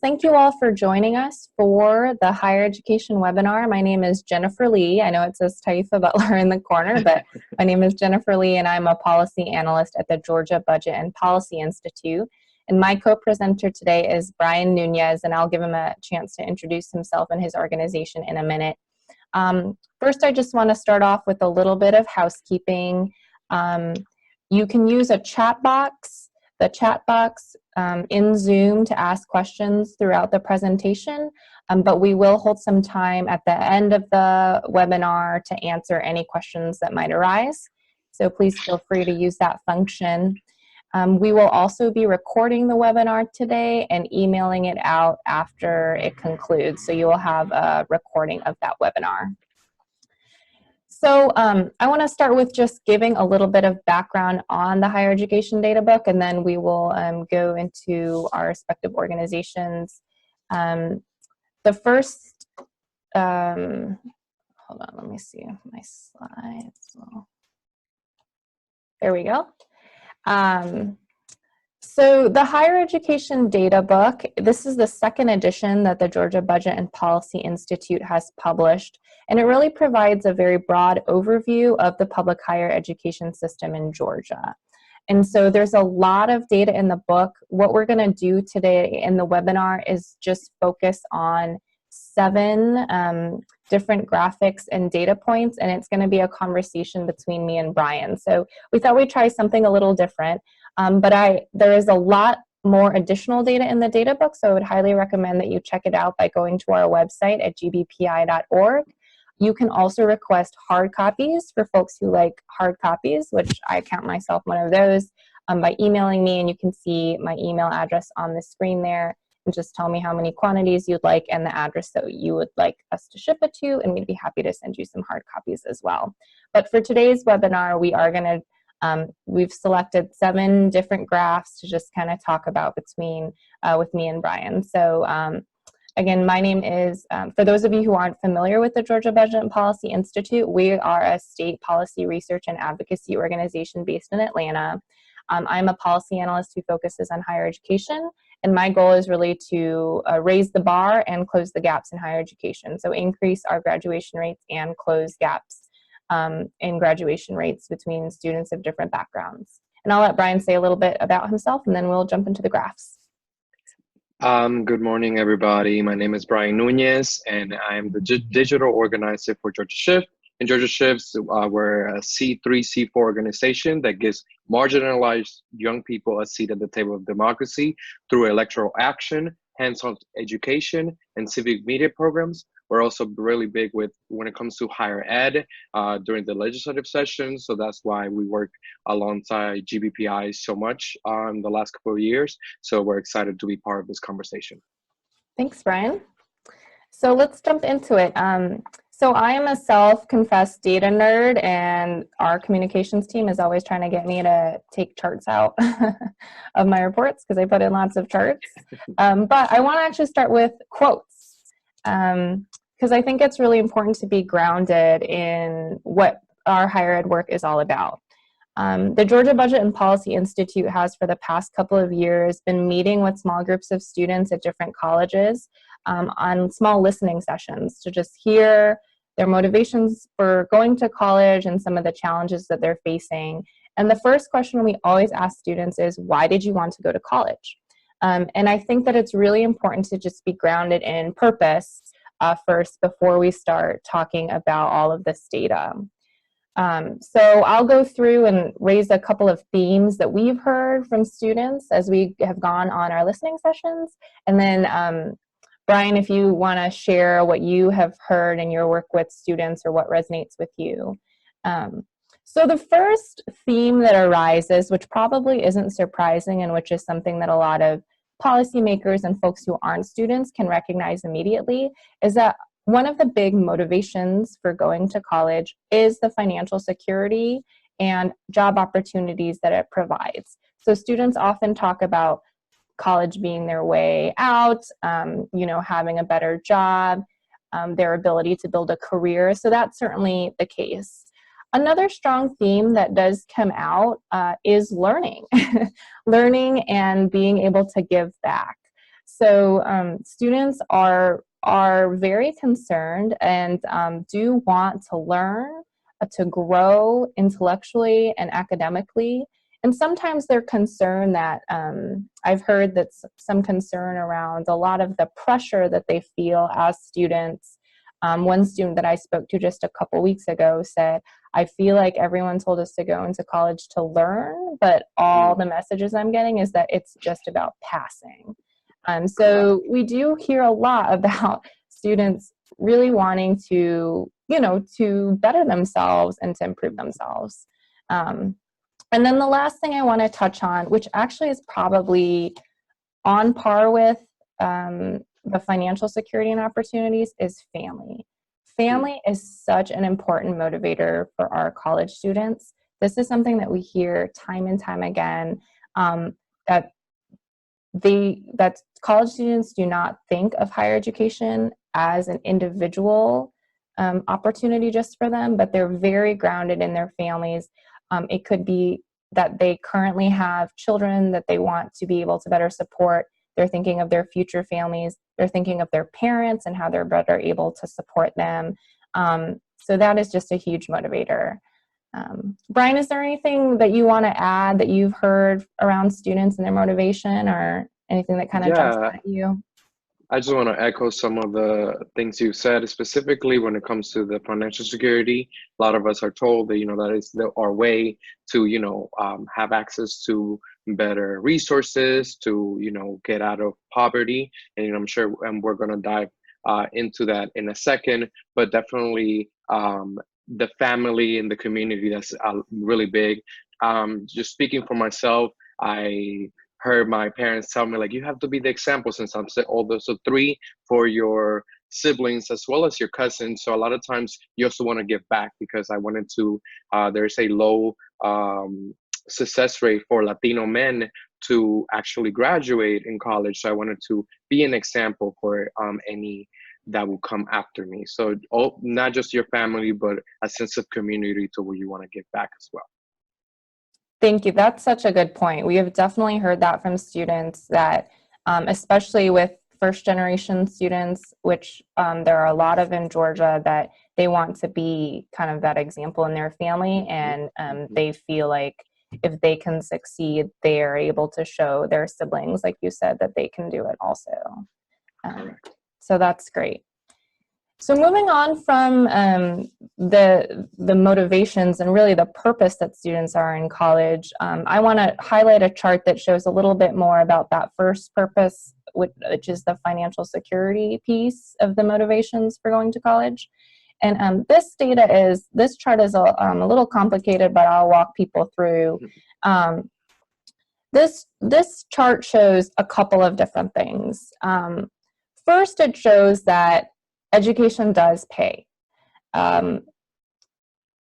thank you all for joining us for the higher education webinar. My name is Jennifer Lee. I know it says Taifa Butler in the corner, but my name is Jennifer Lee and I'm a policy analyst at the Georgia Budget and Policy Institute. And my co-presenter today is Brian Nunez, and I'll give him a chance to introduce himself and his organization in a minute. First, I just want to start off with a little bit of housekeeping. You can use a chat box, in Zoom to ask questions throughout the presentation, but we will hold some time at the end of the webinar to answer any questions that might arise. So please feel free to use that function. We will also be recording the webinar today and emailing it out after it concludes, so you will have a recording of that webinar. So I want to start with just giving a little bit of background on the higher education data book, and then we will go into our respective organizations. The first, hold on, let me see my slides. There we go. So the higher education data book, this is the second edition that the Georgia Budget and Policy Institute has published, and it really provides a very broad overview of the public higher education system in Georgia. And so there's a lot of data in the book. What we're going to do today in the webinar is just focus on 7 different graphics and data points, and it's going to be a conversation between me and Brian. So we thought we'd try something a little different. There is a lot more additional data in the data book, so I would highly recommend that you check it out by going to our website at gbpi.org. You can also request hard copies for folks who like hard copies, which I count myself one of those, by emailing me, and you can see my email address on the screen there, and just tell me how many quantities you'd like and the address that you would like us to ship it to, and we'd be happy to send you some hard copies as well. But for today's webinar, we are going to we've selected 7 different graphs to just kind of talk about with me and Brian. So again, my name is, for those of you who aren't familiar with the Georgia Budget and Policy Institute, we are a state policy research and advocacy organization based in Atlanta. I'm a policy analyst who focuses on higher education, and my goal is really to raise the bar and close the gaps in higher education. So increase our graduation rates and close gaps in graduation rates between students of different backgrounds. And I'll let Brian say a little bit about himself, and then we'll jump into the graphs. Good morning, everybody. My name is Brian Nunez, and I'm the digital organizer for Georgia Shift. In Georgia Shifts, we're a C3, C4 organization that gives marginalized young people a seat at the table of democracy through electoral action, hands-on education, and civic media programs. We're also really big when it comes to higher ed during the legislative session. So that's why we work alongside GBPI so much the last couple of years. So we're excited to be part of this conversation. Thanks, Brian. So let's jump into it. So I am a self-confessed data nerd, and our communications team is always trying to get me to take charts out of my reports because I put in lots of charts. But I want to actually start with quotes. Because I think it's really important to be grounded in what our higher ed work is all about. The Georgia Budget and Policy Institute has, for the past couple of years, been meeting with small groups of students at different colleges on small listening sessions to just hear their motivations for going to college and some of the challenges that they're facing. And the first question we always ask students is, why did you want to go to college? And I think that it's really important to just be grounded in purpose first before we start talking about all of this data. So I'll go through and raise a couple of themes that we've heard from students as we have gone on our listening sessions. And then Brian, if you want to share what you have heard in your work with students or what resonates with you. So the first theme that arises, which probably isn't surprising and which is something that a lot of policymakers and folks who aren't students can recognize immediately, is that one of the big motivations for going to college is the financial security and job opportunities that it provides. So students often talk about college being their way out, having a better job, their ability to build a career. So that's certainly the case. Another strong theme that does come out is learning, learning and being able to give back. So students are very concerned and do want to learn, to grow intellectually and academically. And sometimes they're concerned that I've heard that some concern around a lot of the pressure that they feel as students. One student that I spoke to just a couple weeks ago said, I feel like everyone told us to go into college to learn, but all the messages I'm getting is that it's just about passing. So we do hear a lot about students really wanting to, to better themselves and to improve themselves. And then the last thing I want to touch on, which actually is probably on par with the financial security and opportunities, is family. Family is such an important motivator for our college students. This is something that we hear time and time again, that college students do not think of higher education as an individual opportunity just for them, but they're very grounded in their families. It could be that they currently have children that they want to be able to better support. They're thinking of their future families. They're thinking of their parents and how they're better able to support them. So that is just a huge motivator. Brian, is there anything that you want to add that you've heard around students and their motivation, or anything that kind of jumps out at you? I just want to echo some of the things you said, specifically when it comes to the financial security. A lot of us are told that, that is our way to, have access to better resources, to, get out of poverty. And I'm sure we're going to dive into that in a second, but definitely the family and the community, that's really big. Just speaking for myself, I heard my parents tell me, like, you have to be the example, since I'm older. So 3 for your siblings as well as your cousins. So a lot of times you also want to give back, because I wanted to, there's a low success rate for Latino men to actually graduate in college. So I wanted to be an example for any that will come after me. So not just your family, but a sense of community to where you want to give back as well. Thank you. That's such a good point. We have definitely heard that from students, that especially with first generation students, which there are a lot of in Georgia, that they want to be kind of that example in their family, and they feel like if they can succeed, they are able to show their siblings, like you said, that they can do it also. So that's great. So moving on from the motivations and really the purpose that students are in college, I want to highlight a chart that shows a little bit more about that first purpose, which is the financial security piece of the motivations for going to college. And this chart is a little complicated, but I'll walk people through. This chart shows a couple of different things. First, it shows that education does pay.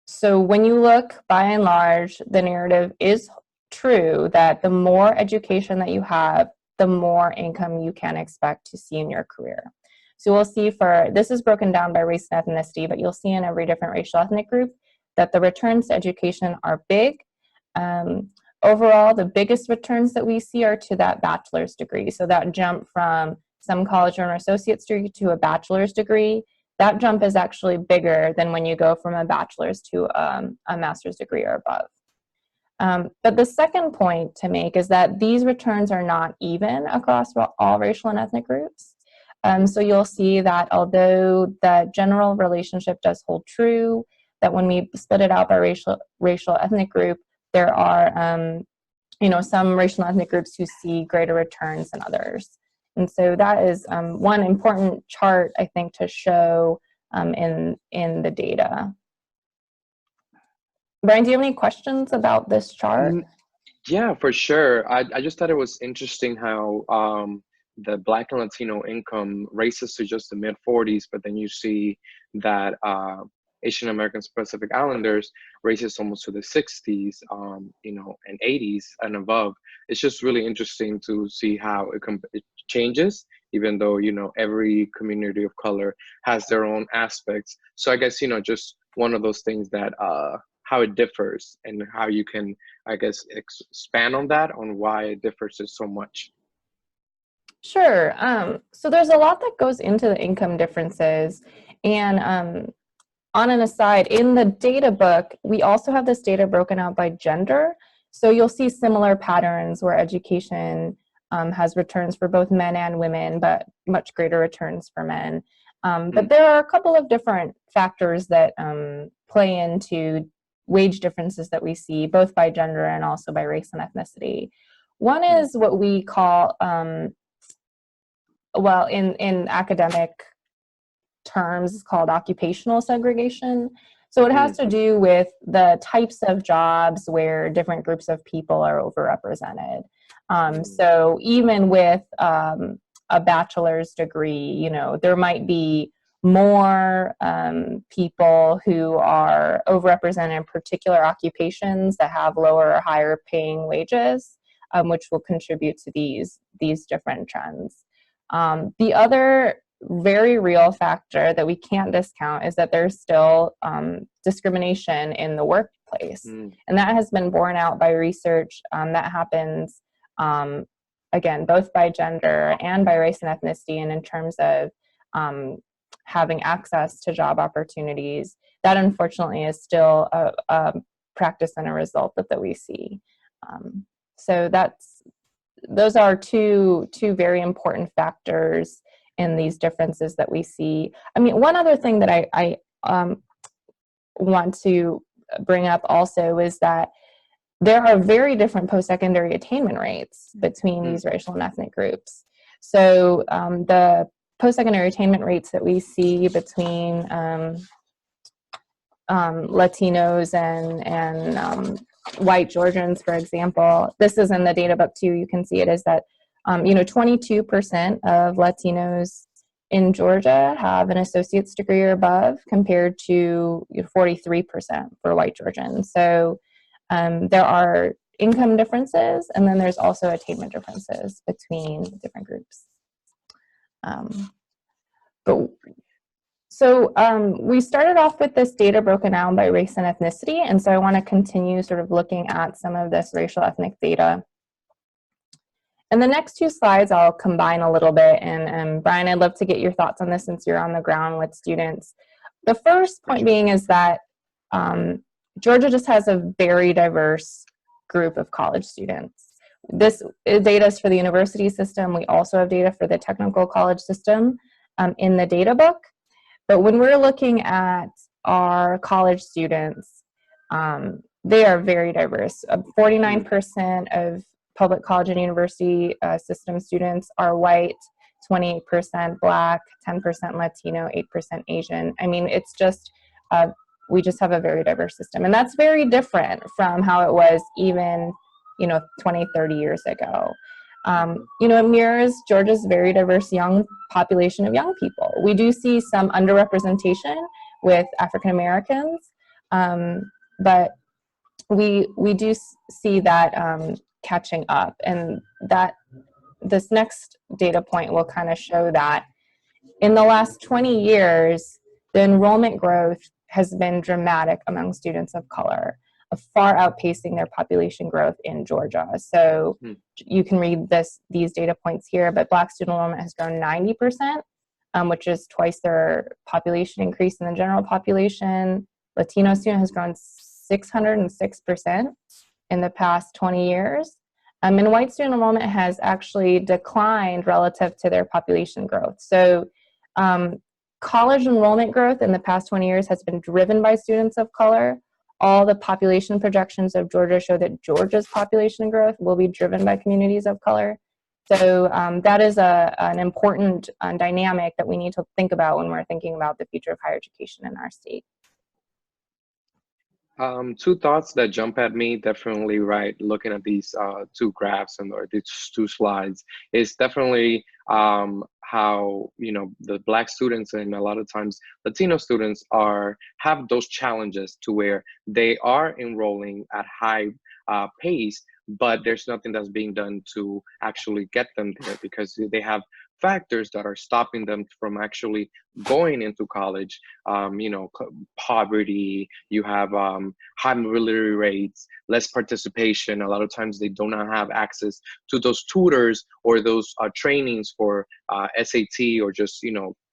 So when you look, by and large, the narrative is true that the more education that you have, the more income you can expect to see in your career. So we'll see this is broken down by race and ethnicity, but you'll see in every different racial ethnic group that the returns to education are big. Overall, the biggest returns that we see are to that bachelor's degree. So that jump from some college or an associate's degree to a bachelor's degree, that jump is actually bigger than when you go from a bachelor's to a master's degree or above. But the second point to make is that these returns are not even across all racial and ethnic groups. So you'll see that although the general relationship does hold true, that when we split it out by racial ethnic group, there are some racial and ethnic groups who see greater returns than others. And so that is one important chart, I think, to show in the data. Brian, do you have any questions about this chart? Yeah, for sure. I just thought it was interesting how the Black and Latino income races to just the mid 40s, but then you see that Asian Americans, Pacific Islanders races almost to the 60s, and 80s and above. It's just really interesting to see how it changes, even though, every community of color has their own aspects. So I guess, just one of those things that how it differs and how you can, I guess, expand on that, on why it differs so much. Sure. So there's a lot that goes into the income differences. And on an aside, in the data book, we also have this data broken out by gender. So you'll see similar patterns where education has returns for both men and women, but much greater returns for men. But there are a couple of different factors that play into wage differences that we see, both by gender and also by race and ethnicity. One is what we call, well, in academic terms, it's called occupational segregation. So it has to do with the types of jobs where different groups of people are overrepresented. So even with a bachelor's degree, you know, there might be more people who are overrepresented in particular occupations that have lower or higher paying wages, which will contribute to these different trends. The other very real factor that we can't discount is that there's still discrimination in the workplace. And that has been borne out by research that happens, again, both by gender and by race and ethnicity, and in terms of having access to job opportunities. That unfortunately is still a practice and a result that we see. So those are two very important factors in these differences that we see. I mean, one other thing that I want to bring up also is that there are very different post-secondary attainment rates between these racial and ethnic groups. So the post-secondary attainment rates that we see between Latinos and white Georgians, for example, this is in the data book too, you can see it, is that 22% of Latinos in Georgia have an associate's degree or above, compared to 43% for white Georgians. So there are income differences, and then there's also attainment differences between different groups. So we started off with this data broken down by race and ethnicity, and so I want to continue sort of looking at some of this racial ethnic data. And the next two slides I'll combine a little bit, and Brian, I'd love to get your thoughts on this since you're on the ground with students. The first point being is that Georgia just has a very diverse group of college students. This data is for the university system. We also have data for the technical college system in the data book. But when we're looking at our college students, they are very diverse. 49% of public college and university system students are white, 28% Black, 10% Latino, 8% Asian. I mean, it's just, we just have a very diverse system. And that's very different from how it was even, 20, 30 years ago. It mirrors Georgia's very diverse young population of young people. We do see some underrepresentation with African Americans, but we do see that catching up, and that this next data point will kind of show that in the last 20 years, the enrollment growth has been dramatic among students of color, far outpacing their population growth in Georgia. So you can read these data points here, but Black student enrollment has grown 90%, which is twice their population increase in the general population. Latino student has grown 606% in the past 20 years. And white student enrollment has actually declined relative to their population growth. So college enrollment growth in the past 20 years has been driven by students of color. All the population projections of Georgia show that Georgia's population growth will be driven by communities of color. So that is an important dynamic that we need to think about when we're thinking about the future of higher education in our state. Two thoughts that jump at me, definitely, right, looking at these two graphs or these two slides, is definitely how the Black students and a lot of times Latino students have those challenges to where they are enrolling at high pace, but there's nothing that's being done to actually get them there, because they have factors that are stopping them from actually going into college. Poverty, you have high mobility rates, less participation. A lot of times they do not have access to those tutors or those trainings for SAT, or just,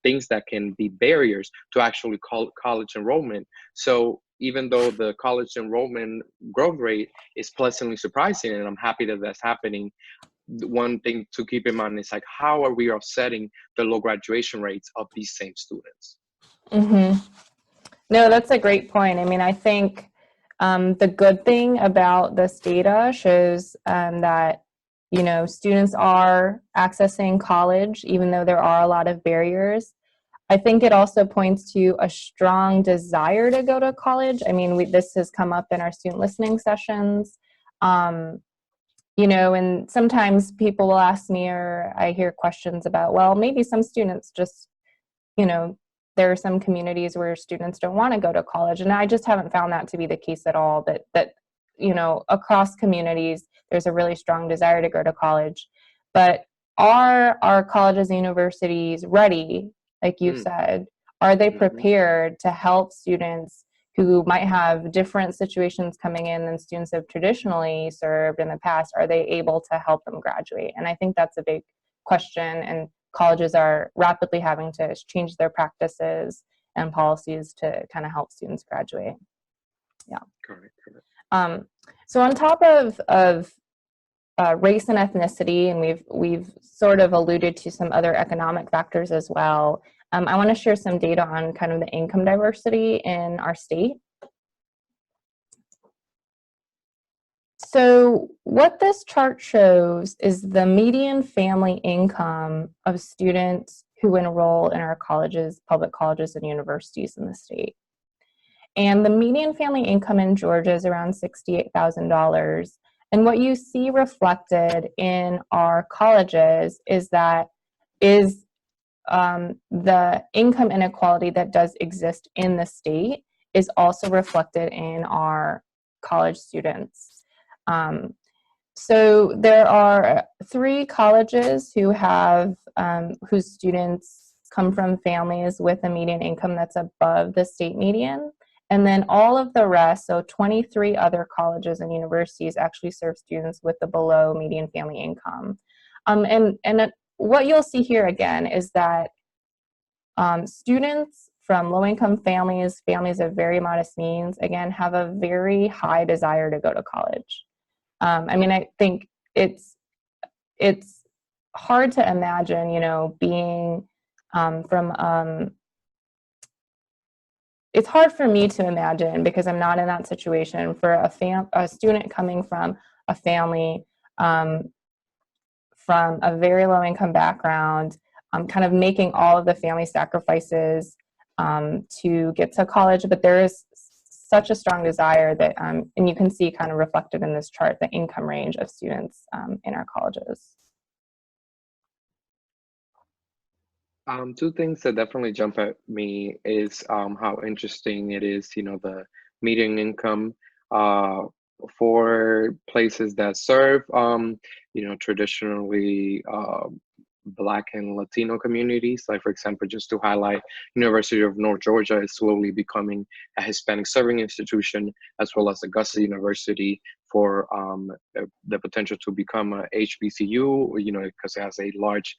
things that can be barriers to actually college enrollment. So even though the college enrollment growth rate is pleasantly surprising, and I'm happy that that's happening, one thing to keep in mind is like, how are we offsetting the low graduation rates of these same students? Mm-hmm. No, that's a great point. I mean, I think the good thing about this data shows that, students are accessing college, even though there are a lot of barriers. I think it also points to a strong desire to go to college. I mean, this has come up in our student listening sessions. And sometimes people will ask me, or I hear questions about, well, maybe some students just, there are some communities where students don't want to go to college. And I just haven't found that to be the case at all, that across communities, there's a really strong desire to go to college. But are our colleges and universities ready, like you said? Are they prepared to help students who might have different situations coming in than students have traditionally served in the past? Are they able to help them graduate? And I think that's a big question, and colleges are rapidly having to change their practices and policies to kind of help students graduate. Yeah. Correct. So on top of race and ethnicity, and we've sort of alluded to some other economic factors as well, I want to share some data on kind of the income diversity in our state. So what this chart shows is the median family income of students who enroll in our colleges, public colleges and universities in the state. And the median family income in Georgia is around $68,000. And what you see reflected in our colleges is the income inequality that does exist in the state is also reflected in our college students. So there are 3 colleges whose students come from families with a median income that's above the state median. And then all of the rest, so 23 other colleges and universities, actually serve students with the below median family income. And what you'll see here again is that students from low-income families of very modest means, again, have a very high desire to go to college. I think it's hard to imagine, being it's hard for me to imagine, because I'm not in that situation, for a student coming from a family from a very low income background, kind of making all of the family sacrifices to get to college. But there is such a strong desire that, and you can see kind of reflected in this chart, the income range of students in our colleges. Two things that definitely jump at me is how interesting it is, the median income for places that serve, traditionally Black and Latino communities. Like, for example, just to highlight, University of North Georgia is slowly becoming a Hispanic serving institution, as well as Augusta University for the potential to become a HBCU, because it has a large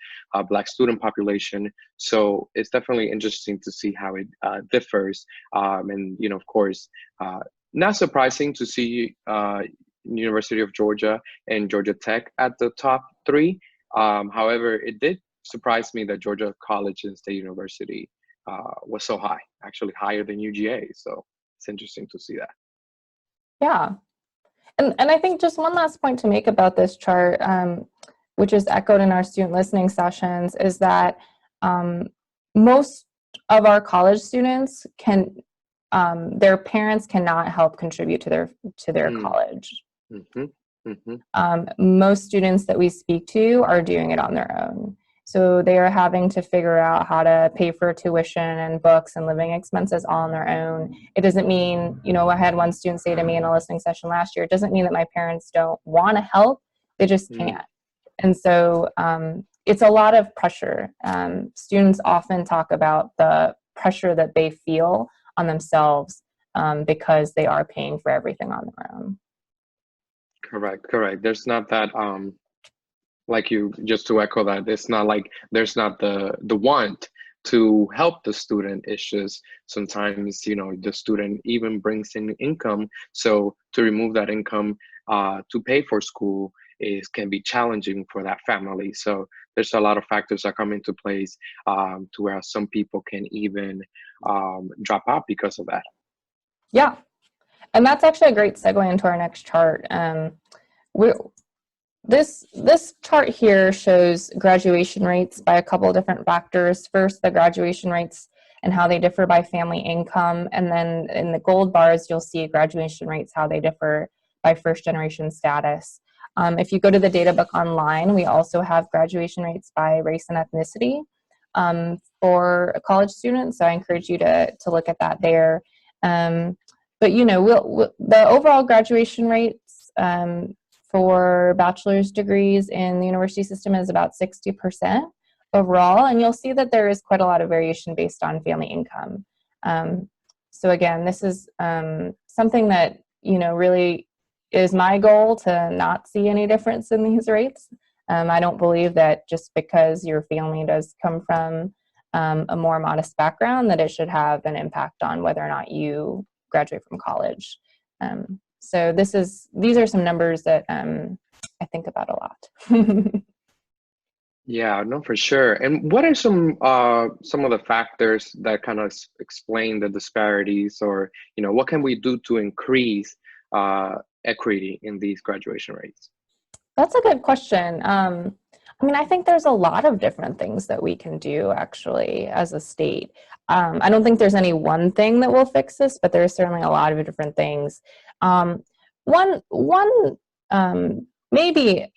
Black student population. So it's definitely interesting to see how it differs. And, of course, not surprising to see University of Georgia and Georgia Tech at the top 3. However, it did surprise me that Georgia College and State University was so high, actually higher than UGA. So it's interesting to see that. Yeah. And I think just one last point to make about this chart, which is echoed in our student listening sessions, is that most of our college students their parents cannot help contribute to their college. Most students that we speak to are doing it on their own. So they are having to figure out how to pay for tuition and books and living expenses all on their own. It doesn't mean, I had one student say to me in a listening session last year, it doesn't mean that my parents don't want to help, they just can't. And so, it's a lot of pressure. Students often talk about the pressure that they feel on themselves because they are paying for everything on their own. Correct, correct. There's not that like you, just to echo that, it's not like there's not the want to help the student. It's just sometimes, you know, the student even brings in income, so to remove that income to pay for school can be challenging for that family. So there's a lot of factors that come into place to where some people can even drop out because of that. Yeah, and that's actually a great segue into our next chart. This chart here shows graduation rates by a couple of different factors. First, the graduation rates and how they differ by family income, and then in the gold bars, you'll see graduation rates, how they differ by first generation status. If you go to the data book online, we also have graduation rates by race and ethnicity for college students, so I encourage you to look at that there. But you know, the overall graduation rates for bachelor's degrees in the university system is about 60% overall, and you'll see that there is quite a lot of variation based on family income. So again, this is something that, you know, really is my goal, to not see any difference in these rates. I don't believe that just because your family does come from a more modest background that it should have an impact on whether or not you graduate from college. So these are some numbers that I think about a lot. Yeah, no, for sure. And what are some of the factors that kind of explain the disparities, or, you know, what can we do to increase equity in these graduation rates? That's a good question. I mean, I think there's a lot of different things that we can do actually as a state. I don't think there's any one thing that will fix this, but there's certainly a lot of different things. One maybe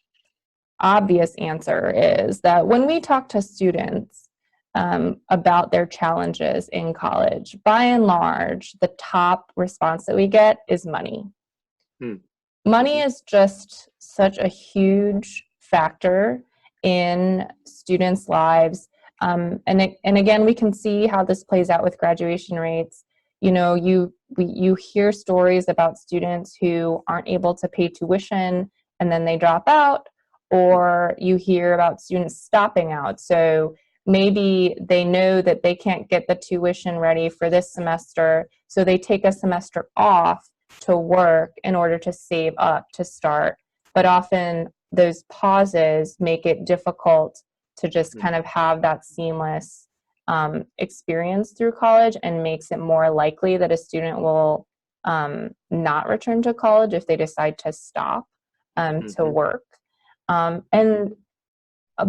obvious answer is that when we talk to students about their challenges in college, by and large, the top response that we get is money. Money is just such a huge factor in students' lives. And again, we can see how this plays out with graduation rates. You know, you hear stories about students who aren't able to pay tuition and then they drop out, or you hear about students stopping out. So maybe they know that they can't get the tuition ready for this semester, so they take a semester off to work in order to save up to start. But often those pauses make it difficult to just kind of have that seamless experience through college, and makes it more likely that a student will not return to college if they decide to stop to work. And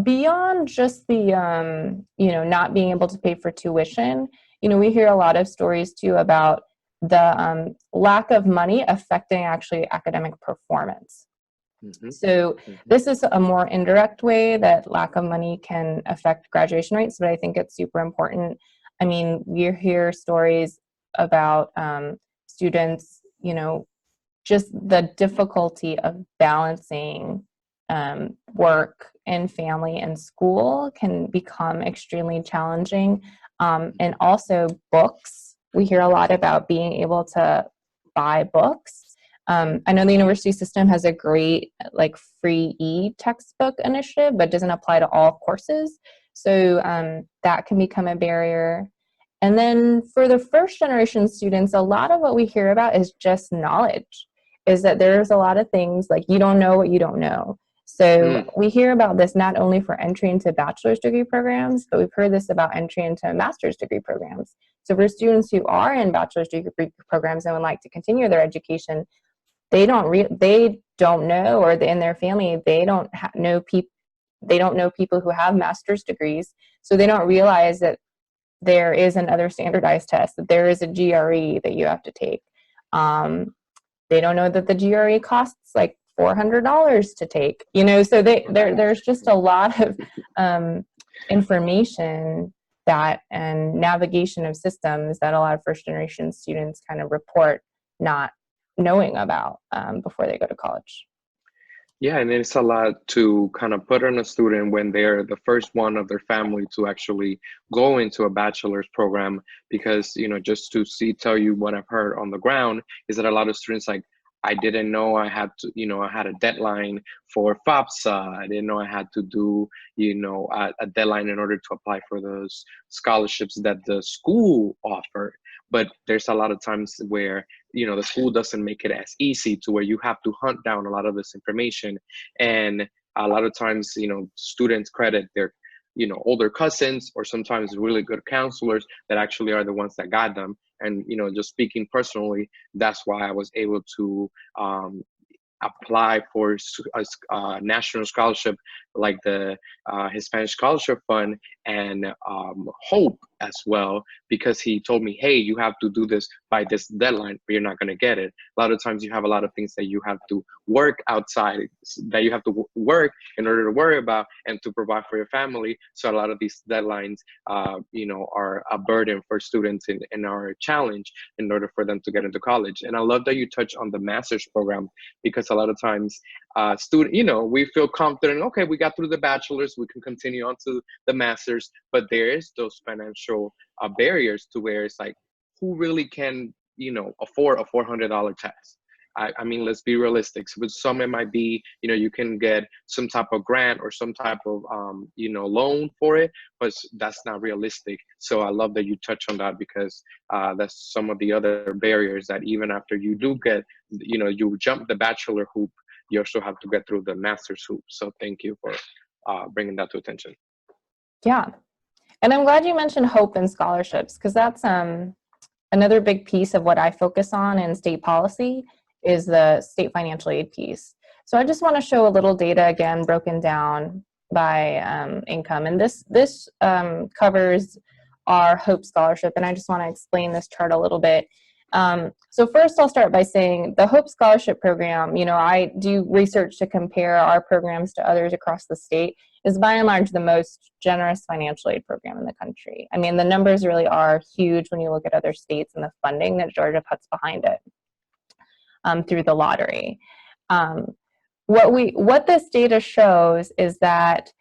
beyond just the you know, not being able to pay for tuition, you know, we hear a lot of stories too about the lack of money affecting actually academic performance. So this is a more indirect way that lack of money can affect graduation rates, but I think it's super important. I mean, we hear stories about students, you know, just the difficulty of balancing work and family and school can become extremely challenging. And also books. We hear a lot about being able to buy books. I know the university system has a great like free e-textbook initiative, but doesn't apply to all courses. So that can become a barrier. And then for the first generation students, a lot of what we hear about is just knowledge, is that there's a lot of things like you don't know what you don't know. So we hear about this not only for entry into bachelor's degree programs, but we've heard this about entry into master's degree programs. So for students who are in bachelor's degree programs and would like to continue their education, they don't know, or in their family they don't know people who have master's degrees, so they don't realize that there is another standardized test, that there is a GRE that you have to take. They don't know that the GRE costs like $400 to take, you know, so there's just a lot of information that and navigation of systems that a lot of first generation students kind of report not knowing about before they go to college. Yeah, and it's a lot to kind of put on a student when they're the first one of their family to actually go into a bachelor's program. Because, just to tell you what I've heard on the ground is that a lot of students like, I didn't know I had to, I had a deadline for FAFSA. I didn't know I had to do, a deadline in order to apply for those scholarships that the school offered. But there's a lot of times where the school doesn't make it as easy, to where you have to hunt down a lot of this information. And a lot of times students credit their older cousins, or sometimes really good counselors that actually are the ones that guide them. And just speaking personally, that's why I was able to apply for a national scholarship like the Hispanic Scholarship Fund, and Hope as well, because he told me, hey, you have to do this by this deadline or you're not going to get it. A lot of times you have a lot of things that you have to work outside, that you have to work in order to worry about and to provide for your family. So a lot of these deadlines, are a burden for students in our challenge in order for them to get into college. And I love that you touch on the master's program, because a lot of times we feel confident, okay, we got through the bachelor's, we can continue on to the master's, but there is those financial barriers to where it's like, who really can afford a $400 test? I mean, let's be realistic. So with some, it might be, you can get some type of grant or some type of, loan for it, but that's not realistic. So I love that you touch on that, because that's some of the other barriers that even after you do get, you jump the bachelor hoop, you also have to get through the master's hoop. So thank you for bringing that to attention. Yeah. And I'm glad you mentioned hope and scholarships, because that's another big piece of what I focus on in state policy is the state financial aid piece. So I just want to show a little data again, broken down by income. And this covers our Hope Scholarship. And I just want to explain this chart a little bit. So first I'll start by saying the Hope Scholarship Program, I do research to compare our programs to others across the state, is by and large the most generous financial aid program in the country. I mean, the numbers really are huge when you look at other states and the funding that Georgia puts behind it through the lottery. What this data shows is that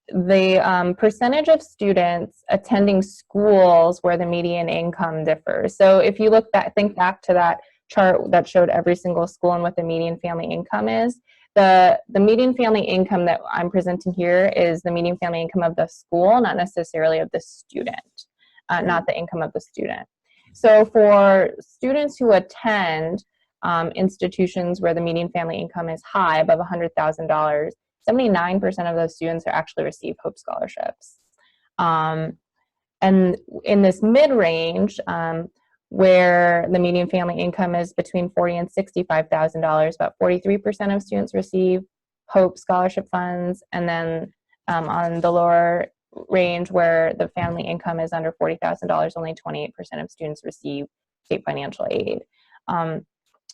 the percentage of students attending schools where the median income differs. So if you think back to that chart that showed every single school and what the median family income is, the median family income that I'm presenting here is the median family income of the school, not necessarily of the student, not the income of the student. So for students who attend institutions where the median family income is high, above $100,000, 79% of those students are actually receive Hope scholarships. And in this mid-range, where the median family income is between $40,000 and $65,000, about 43% of students receive Hope scholarship funds. And then on the lower range, where the family income is under $40,000, only 28% of students receive state financial aid.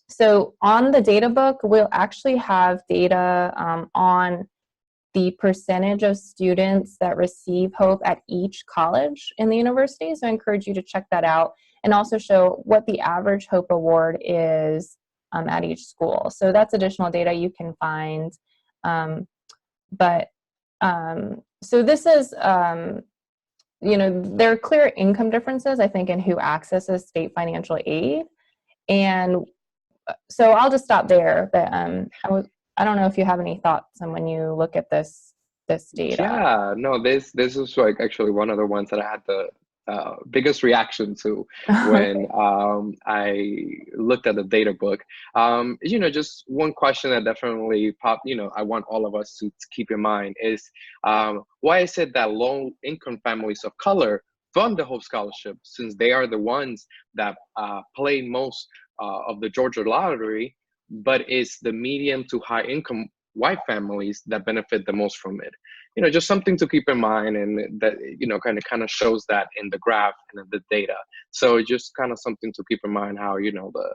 So on the data book, we'll actually have data on the percentage of students that receive Hope at each college in the university. So I encourage you to check that out, and also show what the average Hope award is at each school. So that's additional data you can find. So this is, there are clear income differences, I think, in who accesses state financial aid. And so I'll just stop there. But I don't know if you have any thoughts on when you look at this data. Yeah, no, this is like actually one of the ones that I had the biggest reaction to when I looked at the data book. Just one question that definitely popped, I want all of us to keep in mind is why is it that low income families of color fund the Hope Scholarship, since they are the ones that play most of the Georgia lottery, but it's the medium to high income white families that benefit the most from it? Just something to keep in mind, and that kind of shows that in the graph and in the data. So just kind of something to keep in mind, how the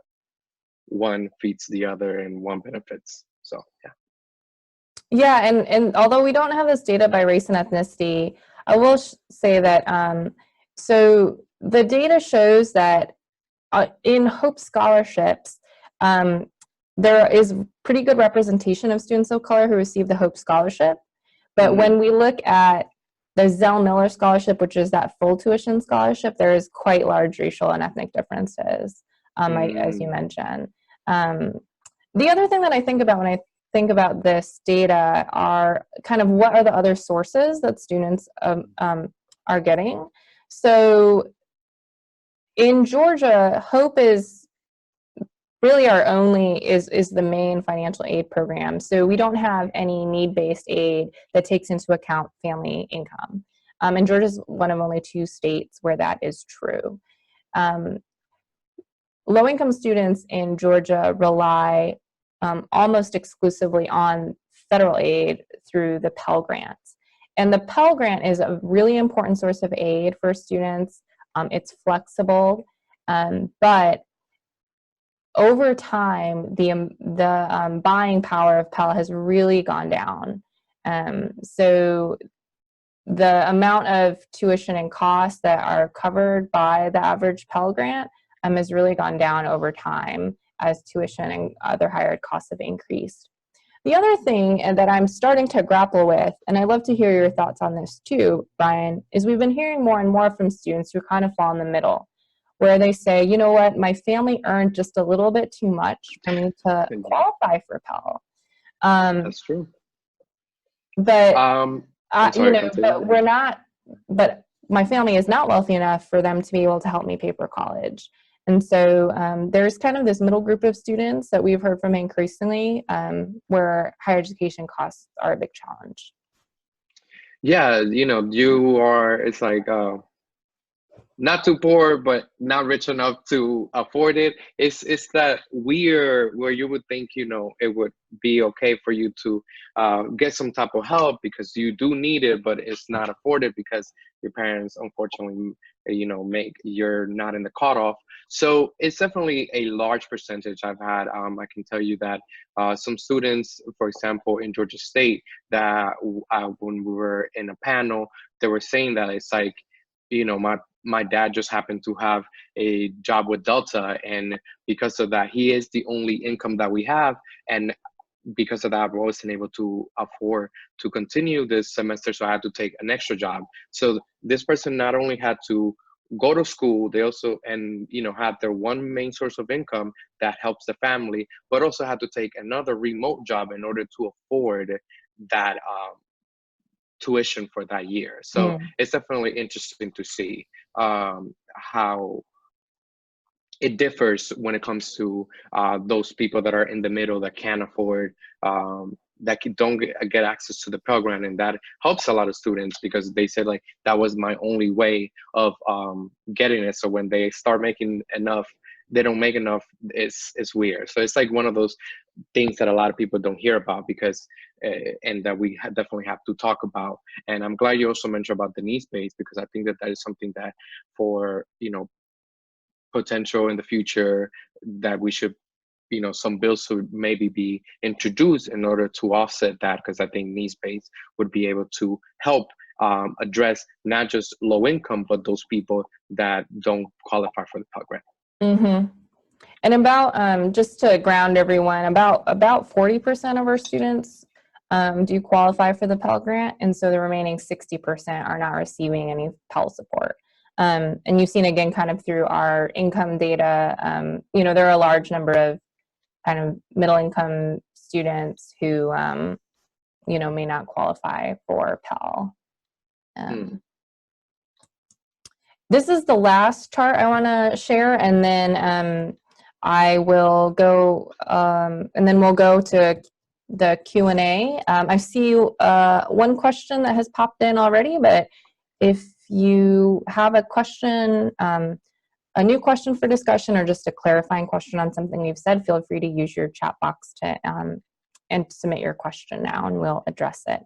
one feeds the other and one benefits. So Yeah, and although we don't have this data by race and ethnicity, I will say that so the data shows that in Hope scholarships, there is pretty good representation of students of color who receive the Hope Scholarship. But when we look at the Zell Miller Scholarship, which is that full tuition scholarship, there is quite large racial and ethnic differences, as you mentioned. The other thing that I think about when I think about this data are kind of what are the other sources that students are getting. So in Georgia, Hope is really our only is the main financial aid program. So we don't have any need-based aid that takes into account family income. And Georgia is one of only 2 states where that is true. Low-income students in Georgia rely almost exclusively on federal aid through the Pell Grants. And the Pell Grant is a really important source of aid for students. It's flexible, but over time, the buying power of Pell has really gone down. So the amount of tuition and costs that are covered by the average Pell Grant has really gone down over time as tuition and other higher costs have increased. The other thing that I'm starting to grapple with, and I'd love to hear your thoughts on this too, Brian, is we've been hearing more and more from students who kind of fall in the middle, where they say, you know what, my family earned just a little bit too much for me to qualify for Pell. That's true. But sorry, but my family is not wealthy enough for them to be able to help me pay for college. And so there's kind of this middle group of students that we've heard from increasingly where higher education costs are a big challenge. Yeah, it's like not too poor, but not rich enough to afford it. It's that weird where you would think, it would be okay for you to get some type of help because you do need it, but it's not afforded because your parents, unfortunately, you're not in the cutoff. So it's definitely a large percentage I've had. I can tell you that some students, for example, in Georgia State, that when we were in a panel, they were saying that it's like, my dad just happened to have a job with Delta, and because of that, he is the only income that we have, and because of that, I wasn't able to afford to continue this semester, so I had to take an extra job. So this person not only had to go to school, they also have their one main source of income that helps the family, but also had to take another remote job in order to afford that tuition for that year. So it's definitely interesting to see how it differs when it comes to those people that are in the middle that can't afford, that don't get access to the program. And that helps a lot of students because they said, like, that was my only way of getting it. So when they start making enough, they don't make enough, it's weird. So it's like one of those things that a lot of people don't hear about because, and that we definitely have to talk about. And I'm glad you also mentioned about the needs-based, because I think that is something that for, potential in the future that we should, some bills should maybe be introduced in order to offset that, because I think needs-based would be able to help address not just low income, but those people that don't qualify for the program. And about, just to ground everyone, about 40% of our students do qualify for the Pell Grant, and so the remaining 60% are not receiving any Pell support. And you've seen, again, kind of through our income data, there are a large number of kind of middle-income students who, may not qualify for Pell. This is the last chart I want to share, and then I will go, and then we'll go to the Q&A. I see one question that has popped in already, but if you have a question, a new question for discussion, or just a clarifying question on something we've said, feel free to use your chat box to and submit your question now, and we'll address it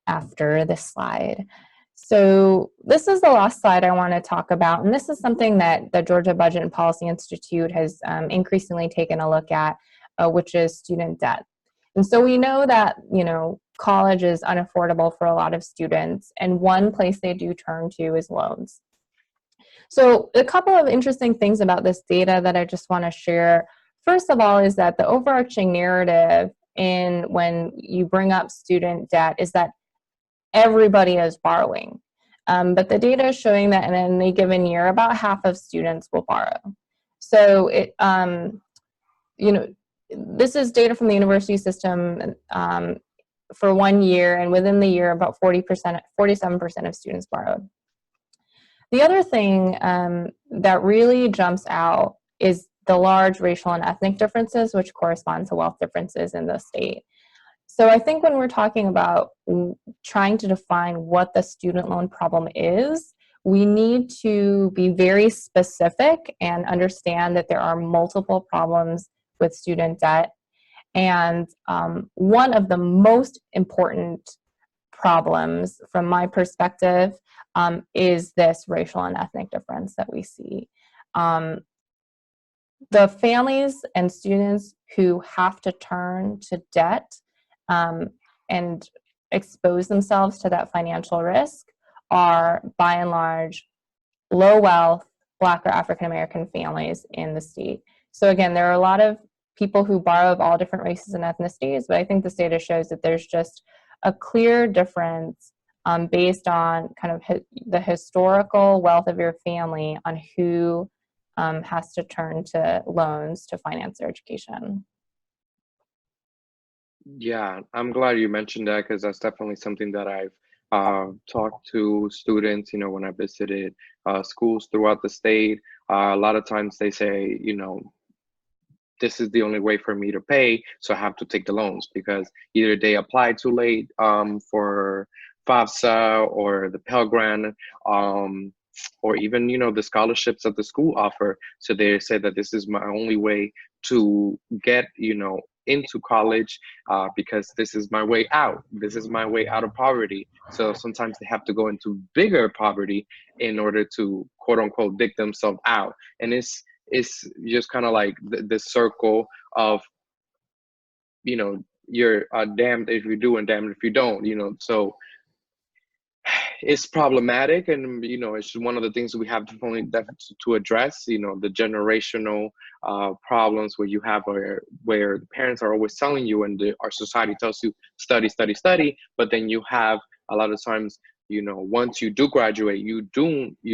after this slide. So this is the last slide I want to talk about, and this is something that the Georgia Budget and Policy Institute has increasingly taken a look at, which is student debt. And so we know that, college is unaffordable for a lot of students, and one place they do turn to is loans. So a couple of interesting things about this data that I just want to share. first of all is that the overarching narrative in when you bring up student debt is that everybody is borrowing. But the data is showing that in any given year, about half of students will borrow. So it, this is data from the university system for 1 year, and within the year, about 47% of students borrowed. The other thing that really jumps out is the large racial and ethnic differences, which correspond to wealth differences in the state. So I think when we're talking about trying to define what the student loan problem is, we need to be very specific and understand that there are multiple problems with student debt. And one of the most important problems from my perspective is this racial and ethnic difference that we see. The families and students who have to turn to debt and expose themselves to that financial risk are, by and large, low wealth Black or African American families in the state. So again, there are a lot of people who borrow of all different races and ethnicities, but I think this data shows that there's just a clear difference based on kind of the historical wealth of your family on who has to turn to loans to finance their education. Yeah, I'm glad you mentioned that because that's definitely something that I've talked to students, when I visited schools throughout the state. A lot of times they say, this is the only way for me to pay, so I have to take the loans because either they apply too late for FAFSA or the Pell Grant, or even the scholarships that the school offer. So they say that this is my only way to get into college because this is my way out. This is my way out of poverty. So sometimes they have to go into bigger poverty in order to quote unquote dig themselves out. And it's just kind of like the circle of you're damned if you do and damned if you don't. So it's problematic, and it's one of the things we have to address. The generational problems where you have where the parents are always telling you, and our society tells you study, study, study, but then you have a lot of times once you do graduate, you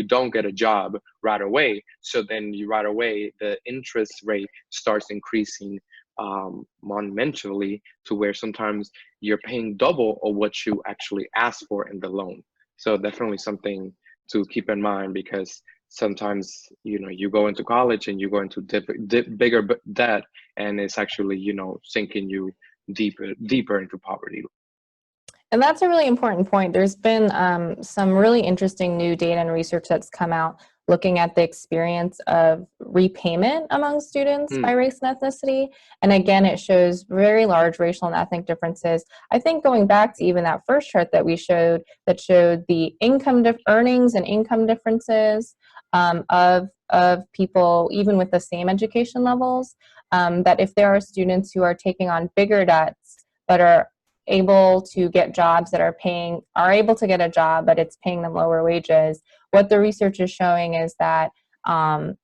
don't get a job right away. So then right away the interest rate starts increasing monumentally to where sometimes you're paying double of what you actually asked for in the loan. So definitely something to keep in mind, because sometimes you go into college and you go into bigger debt, and it's actually sinking you deeper into poverty. And that's a really important point. There's been some really interesting new data and research that's come out looking at the experience of repayment among students by race and ethnicity. And again, it shows very large racial and ethnic differences. I think going back to even that first chart that we showed, that showed the earnings and income differences of people, even with the same education levels, that if there are students who are taking on bigger debts but are able to get jobs that are able to get a job, but it's paying them lower wages. What the research is showing is that, 10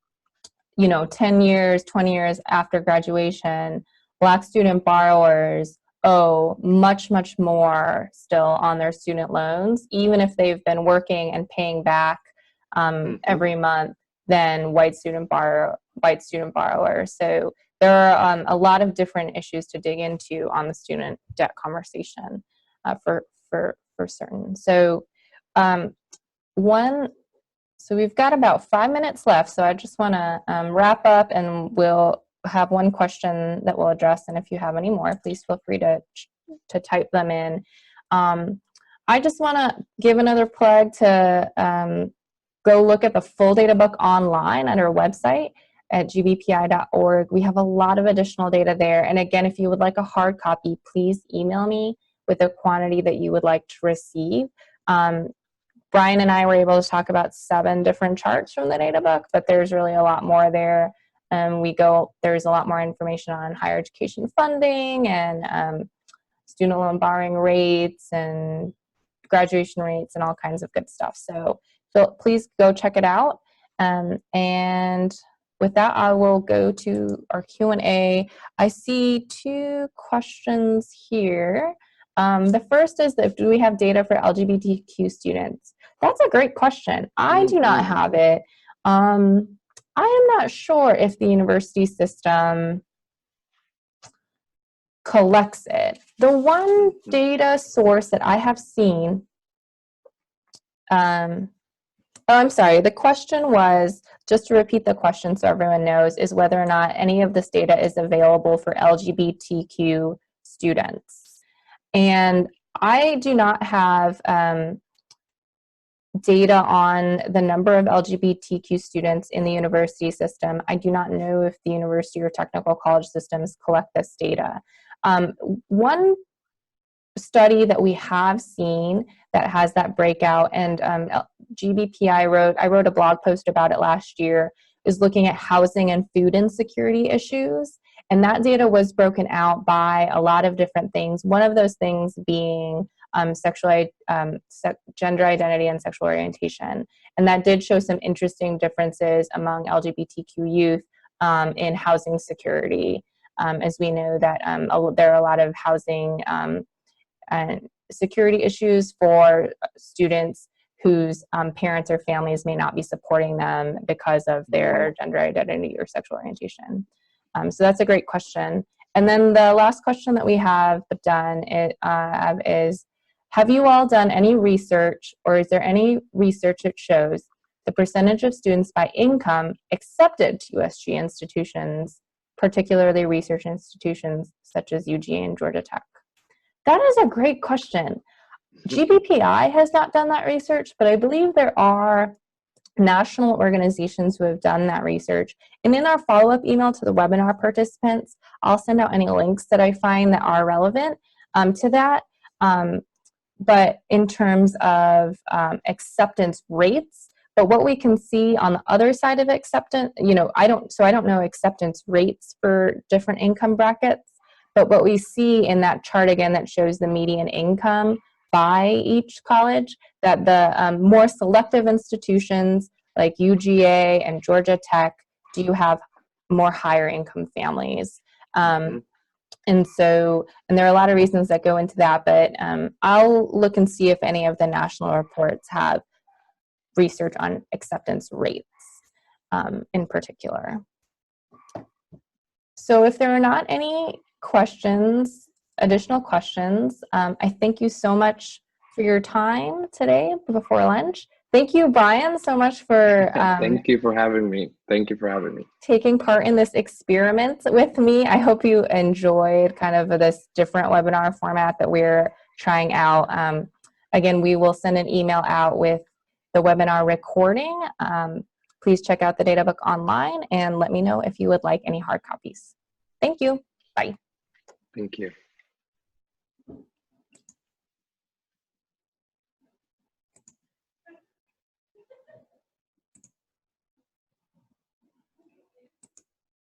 years, 20 years after graduation, Black student borrowers owe much, much more still on their student loans, even if they've been working and paying back every month than white student borrowers. So there are a lot of different issues to dig into on the student debt conversation for certain. So so we've got about 5 minutes left. So I just want to wrap up, and we'll have one question that we'll address. And if you have any more, please feel free to type them in. I just want to give another plug to go look at the full data book online at our website at gbpi.org. We have a lot of additional data there. And again, if you would like a hard copy, please email me with a quantity that you would like to receive. Brian and I were able to talk about 7 different charts from the data book, but there's really a lot more there. There's a lot more information on higher education funding and student loan borrowing rates and graduation rates and all kinds of good stuff. So please go check it out. And with that, I will go to our Q&A. I see two questions here. The first is that do we have data for LGBTQ students? That's a great question. I do not have it. I am not sure if the university system collects it. The one data source that I have seen, oh, I'm sorry, the question was, just to repeat the question so everyone knows, is whether or not any of this data is available for LGBTQ students. And I do not have data on the number of LGBTQ students in the university system. I do not know if the university or technical college systems collect this data. One study that we have seen that has that breakout, and GBPI I wrote a blog post about it last year, is looking at housing and food insecurity issues. And that data was broken out by a lot of different things. One of those things being gender identity and sexual orientation. And that did show some interesting differences among LGBTQ youth in housing security. As we know that there are a lot of housing and security issues for students whose parents or families may not be supporting them because of their gender identity or sexual orientation. So that's a great question. And then the last question that we have done is, have you all done any research, or is there any research that shows the percentage of students by income accepted to USG institutions, particularly research institutions such as UGA and Georgia Tech? That is a great question. GBPI has not done that research, but I believe there are national organizations who have done that research. And in our follow-up email to the webinar participants, I'll send out any links that I find that are relevant to that. But in terms of acceptance rates, but what we can see on the other side of acceptance, I don't know acceptance rates for different income brackets, but what we see in that chart again that shows the median income by each college, that the more selective institutions like UGA and Georgia Tech do have more higher income families. And there are a lot of reasons that go into that, but I'll look and see if any of the national reports have research on acceptance rates in particular. So if there are not any additional questions, I thank you so much for your time today before lunch. Thank you, Brian, so much for thank you for having me. Thank you for having me. Taking part in this experiment with me. I hope you enjoyed kind of this different webinar format that we're trying out. Again, we will send an email out with the webinar recording. Please check out the data book online and let me know if you would like any hard copies. Thank you. Bye. Thank you.